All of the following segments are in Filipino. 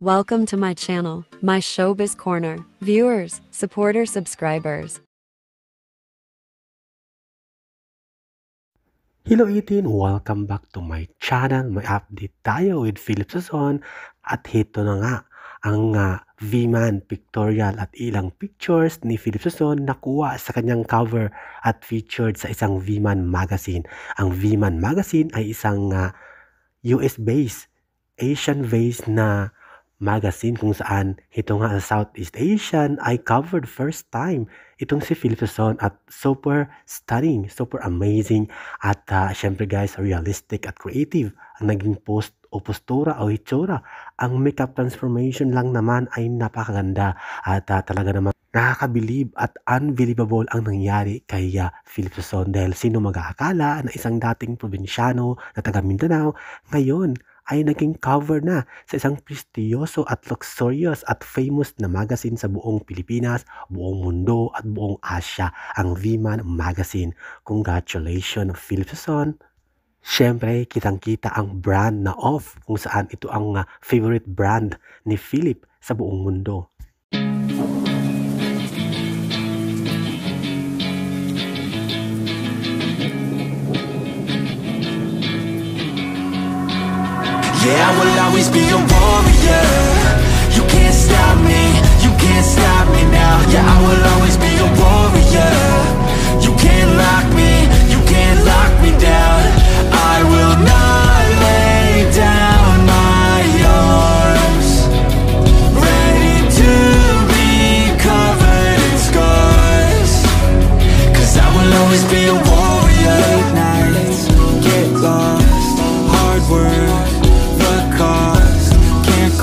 Welcome to my channel, my Showbiz Corner. Viewers, supporters, subscribers. Hello 18! Welcome back to my channel. May update tayo with Philip Sazon at hito na nga ang V-Man pictorial at ilang pictures ni Philip Sazon nakuha sa kanyang cover at featured sa isang V-Man magazine. Ang V-Man magazine ay isang US-based, Asian-based na magazine kung saan ito nga sa Southeast Asian ay covered first time itong si Philip Sazon at super stunning, super amazing at syempre guys, realistic at creative ang naging post o postura o itsura. Ang makeup transformation lang naman ay napakaganda at talaga naman nakakabilib at unbelievable ang nangyari kay Philip Sazon dahil sino mag-aakala na isang dating probinsyano na taga Mindanao ngayon ay naging cover na sa isang prestiyoso at luxurious at famous na magazine sa buong Pilipinas, buong mundo at buong Asia, ang V-Man magazine. Congratulations, Philip Sazon! Siyempre, kitang-kita ang brand na off kung saan ito ang favorite brand ni Philip sa buong mundo. Yeah, I will always be a warrior. You can't stop me, you can't stop me now. Yeah, I will always be a warrior. You can't lock me, you can't lock me down. I will not lay down my arms. Ready to be covered in scars. 'Cause I will always be a warrior. Late nights, get lost, hard work,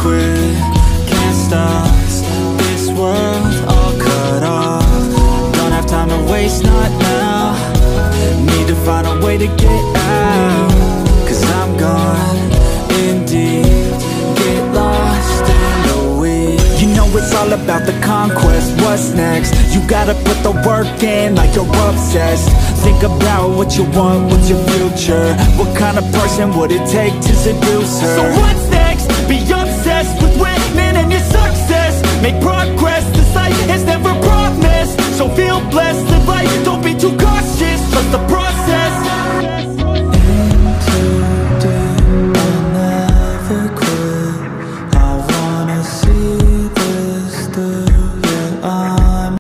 quit, can't stop. This world all cut off. Don't have time to waste, not now. Need to find a way to get out. 'Cause I'm gone in deep. Get lost in the weeds. You know it's all about the conquest. What's next? You gotta put the work in like you're obsessed. Think about what you want, what's your future? What kind of person would it take to seduce her? So what's next? Be obsessed with winning and your success. Make progress, this life is never promised. So feel blessed, live life, don't be too cautious. Trust the process.